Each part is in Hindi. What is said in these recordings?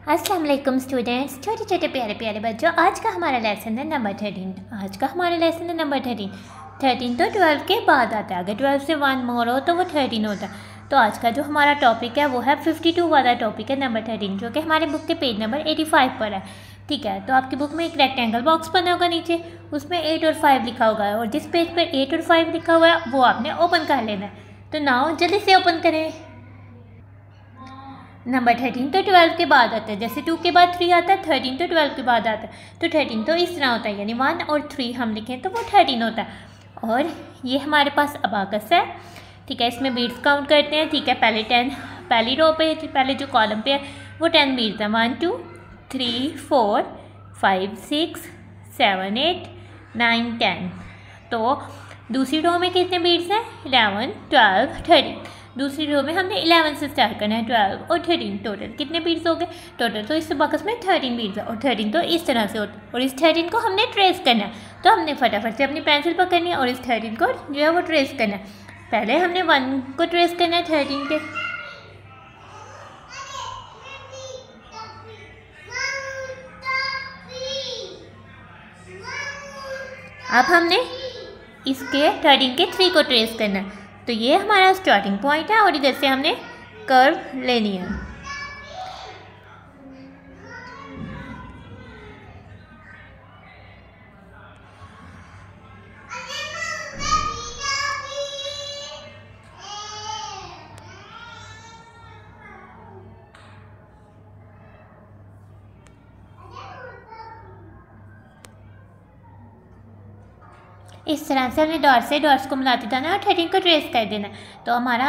अस्सलाम वालेकुम स्टूडेंट्स, छोटे छोटे प्यारे प्यारे बच्चों। आज का हमारा लेसन है नंबर 13। आज का हमारा लेसन है नंबर 13 तो 12 के बाद आता है। अगर 12 से 1 मोर हो तो वो 13 होता है। तो आज का जो हमारा टॉपिक है वो है 52 वाला टॉपिक है नंबर 13, जो कि हमारे बुक के पेज नंबर 85 पर है। ठीक है, तो आपकी बुक में एक रेक्टेंगल बॉक्स बना होगा, नीचे उसमें 8 और 5 लिखा होगा, और जिस पेज पर 8 और 5 लिखा हुआ है वो आपने ओपन कर लेना है। तो नाउ जल्दी से ओपन करें। नंबर 13 तो 12 के बाद आता है। जैसे 2 के बाद 3 आता है, 13 तो 12 के बाद आता है। तो 13 तो इस तरह होता है, यानी 1 और 3 हम लिखें तो वो 13 होता है। और ये हमारे पास अबाकस है। ठीक है, इसमें बीट्स काउंट करते हैं। ठीक है, पहले 10 पहली रो पे, पहले जो कॉलम पे है वो 10 बीट्स है। 1 2 3 4 5 6 7 8 9 10। तो दूसरी रो में कितने बीट्स हैं? 11 12 13। दूसरी रो में हमने 11 से स्टार्ट करना है, 12 और 13। टोटल कितने बीट्स हो गए? टोटल तो इस बॉक्स में 13 बीट्स है, और 13 तो इस तरह से होता है। और इस 13 को हमने ट्रेस करना है, तो हमने फटाफट से अपनी पेंसिल पकड़नी है और इस 13 को जो है वो ट्रेस करना है। पहले हमने 1 को ट्रेस करना है 13 के। अब हमने इसके 13 के 3 को ट्रेस करना है। तो ये हमारा स्टार्टिंग पॉइंट है, और इधर से हमने कर्व लेनी है। इस तरह से हमने डॉट्स को मिलाते जाना और 13 को ट्रेस कर देना। तो हमारा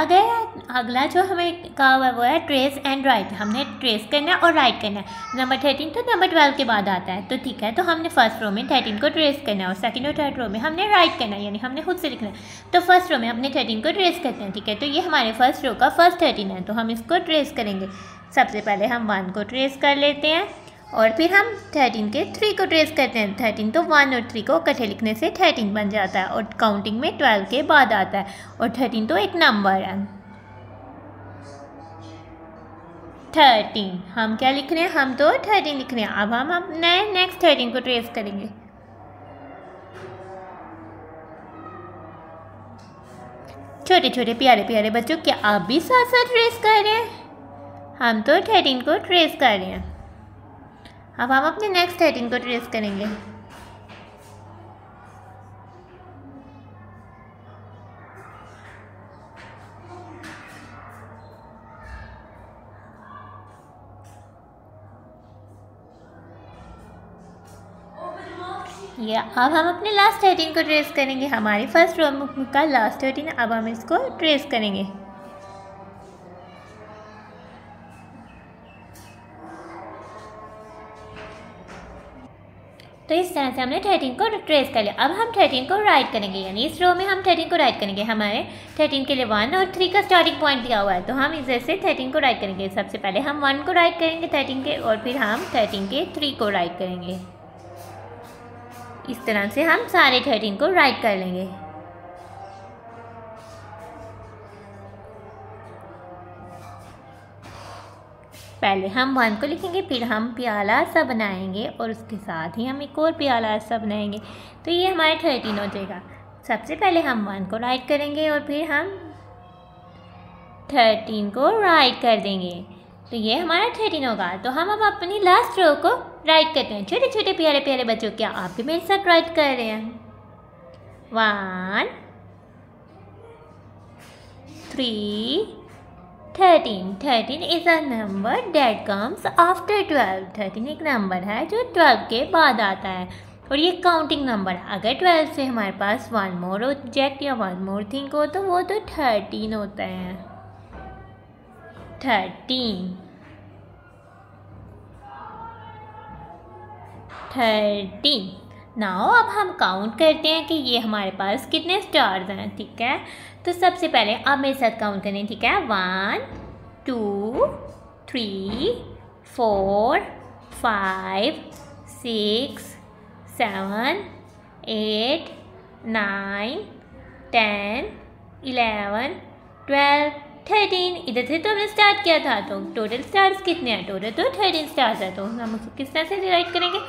अगला जो हमें कहा हुआ है वो है ट्रेस एंड राइट। हमने ट्रेस करना है और राइट करना है। नंबर 13 तो नंबर 12 के बाद आता है। तो ठीक है, तो हमने फर्स्ट रो में 13 को ट्रेस करना है, और सेकंड और थर्ड रो में हमने राइट करना है, यानी हमने खुद से लिखना है। तो फर्स्ट रो में हमने 13 को ट्रेस करते हैं। ठीक है, तो ये हमारे फर्स्ट रो का फर्स्ट 13 है, तो हम इसको ट्रेस करेंगे। सबसे पहले हम 1 को ट्रेस कर लेते हैं, और फिर हम 13 के 3 को ट्रेस करते हैं। 13 तो 1 और 3 को इकट्ठे लिखने से 13 बन जाता है, और काउंटिंग में 12 के बाद आता है, और 13 तो एक नंबर है। 13 हम क्या लिख रहे हैं? हम तो 13 लिख रहे हैं। अब हम अपने नेक्स्ट 13 को ट्रेस करेंगे। छोटे छोटे प्यारे प्यारे बच्चों, क्या आप भी साथ साथ ट्रेस कर रहे हैं? हम तो 13 को ट्रेस कर रहे हैं। अब हम अपने नेक्स्ट 13 को ट्रेस करेंगे। ये अब हम अपने लास्ट 13 को ट्रेस करेंगे। हमारी फर्स्ट रो का लास्ट 13, अब हम इसको ट्रेस करेंगे। तो इस तरह से हमने 13 को ट्रेस कर लिया। अब हम 13 को राइट करेंगे, यानी इस रो में हम 13 को राइट करेंगे। हमारे 13 के लिए 1 और 3 का स्टार्टिंग पॉइंट दिया हुआ है, तो हम इधर से 13 को राइट करेंगे। सबसे पहले हम 1 को राइट करेंगे 13 के, और फिर हम 13 के 3 को राइट करेंगे। इस तरह से हम सारे 13 को राइट कर लेंगे। पहले हम 1 को लिखेंगे, फिर हम प्याला सा बनाएंगे, और उसके साथ ही हम एक और प्याला सा बनाएंगे। तो ये हमारे 13 हो जाएगा। सबसे पहले हम 1 को राइट करेंगे, और फिर हम 13 को राइट कर देंगे। तो ये हमारा 13 होगा। तो हम अब अपनी लास्ट रो को राइट करते हैं। छोटे छोटे प्यारे प्यारे बच्चों, क्या आप भी मेरे साथ राइट कर रहे हैं? 1 3 13 13 is a number that comes after 12। 13 एक नंबर है जो 12 के बाद आता है, और ये काउंटिंग नंबर है। अगर 12 से हमारे पास 1 मोर ऑब्जेक्ट या 1 मोर थिंग हो तो वो तो 13 होता है। 13 नाउ अब हम काउंट करते हैं कि ये हमारे पास कितने स्टार्स हैं। ठीक है, तो सबसे पहले आप मेरे साथ काउंट करें। ठीक है, 1 2 3 4 5 6 7 8 9 10 11 12 13। इधर से तो हमने स्टार्ट किया था, तो टोटल स्टार्स कितने हैं? टोटल तो 13 स्टार्स है। तो हम उसको किस तरह से डिवाइड करेंगे?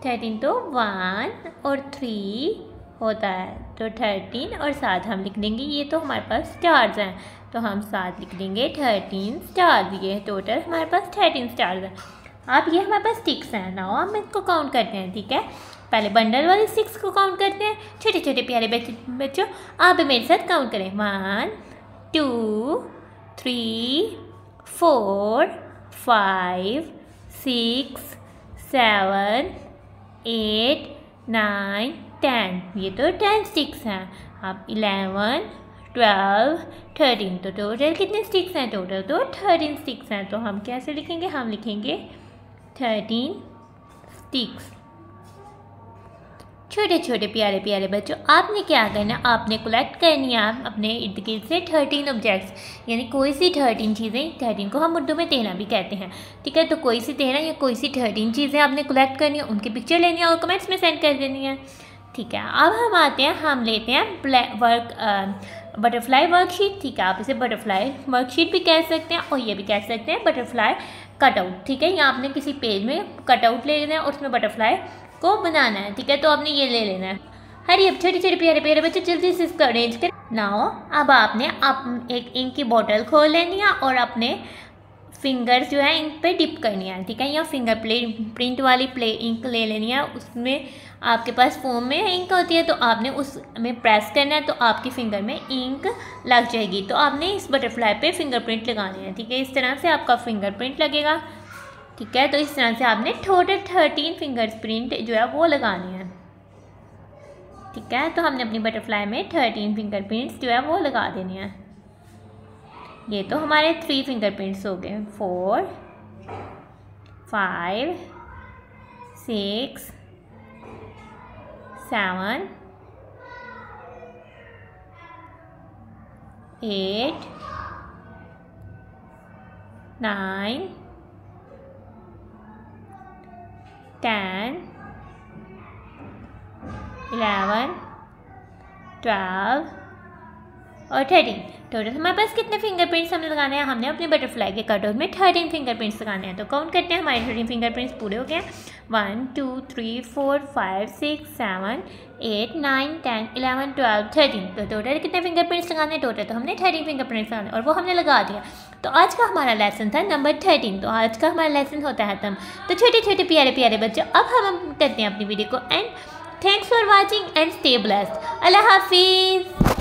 13 तो 1 और 3 होता है, तो 13 और 7 हम लिख देंगे। ये तो हमारे पास स्टार्स हैं, तो हम 7 लिख देंगे 13 स्टार्स। ये टोटल हमारे पास 13 स्टार्स हैं। अब ये हमारे पास स्टिक्स हैं ना, हम इसको काउंट करते हैं। ठीक है, पहले बंडल वाले स्टिक्स को काउंट करते हैं। छोटे छोटे प्यारे बच्चों, आप मेरे साथ काउंट करें। 1 2 3 4 5 6 7 8 9 10। ये तो 10 स्टिक्स हैं। अब 11 12 13, तो टोटल कितने स्टिक्स हैं? टोटल तो 13 स्टिक्स हैं। तो हम कैसे लिखेंगे? हम लिखेंगे 13 स्टिक्स। छोटे छोटे प्यारे प्यारे बच्चों, आपने क्या करना, आपने कलेक्ट करनी है अपने इर्द गिर्द से 13 ऑब्जेक्ट्स, यानी कोई सी 13 चीज़ें। 13 को हम उर्दू में 13 भी कहते हैं। ठीक है, तो कोई सी 13 या कोई सी 13 चीज़ें आपने कलेक्ट करनी है, उनकी पिक्चर लेनी है और कमेंट्स में सेंड कर देनी है। ठीक है, अब हम आते हैं, हम लेते हैं बटरफ्लाई वर्कशीट। ठीक है, आप इसे बटरफ्लाई वर्कशीट भी कह सकते हैं और ये भी कह सकते हैं बटरफ्लाई कटआउट। ठीक है, यहाँ आपने किसी पेज में कटआउट ले लेना है और उसमें बटरफ्लाई को बनाना है। ठीक है, तो आपने ये ले लेना है। हरी अब छोटे छोटे प्यारे प्यारे बच्चे जल्दी से इसको अरेंज कर नाउ। अब आपने एक इंक की बोतल खोल लेनी है और अपने फिंगर्स जो है इंक पे डिप करनी है। ठीक है, या फिंगर प्रिंट वाली इंक ले लेनी है। उसमें आपके पास फोम में इंक होती है, तो आपने उसमें प्रेस करना है, तो आपकी फिंगर में इंक लग जाएगी। तो आपने इस बटरफ्लाई पे फिंगरप्रिंट लगाने हैं। ठीक है, इस तरह से आपका फिंगरप्रिंट लगेगा। ठीक है, तो इस तरह से आपने टोटल 13 फिंगरप्रिंट जो है वो लगाने हैं। ठीक है, तो हमने अपनी बटरफ्लाई में 13 फिंगरप्रिंट्स जो है वो लगा देने हैं। ये तो हमारे 3 फिंगरप्रिंट्स हो गए। 4 5 6 7 8 9 10 11 12 और 13। टोटल हमारे पास कितने फिंगरप्रिंट्स हमें लगाने हैं? हमने अपने बटरफ्लाई के कटआउट में 13 फिंगरप्रिंट्स लगाने हैं। तो काउंट करते हैं, हमारे 13 फिंगरप्रिंट्स पूरे हो गए। 1 2 3 4 5 6 7 8 9 10 11 12 13। तो टोटल कितने फिंगरप्रिंट्स लगाने हैं? टोटल तो हमने 13 फिंगरप्रिंट्स लगाने और वो हमने लगा दिया। तो आज का हमारा लेसन था नंबर 13। तो आज का हमारा लेसन होता है खत्म। तो छोटे छोटे प्यारे प्यारे बच्चों, अब हम करते हैं अपनी वीडियो को end. Thanks for watching and stay blessed. अल्लाह हाफिज़।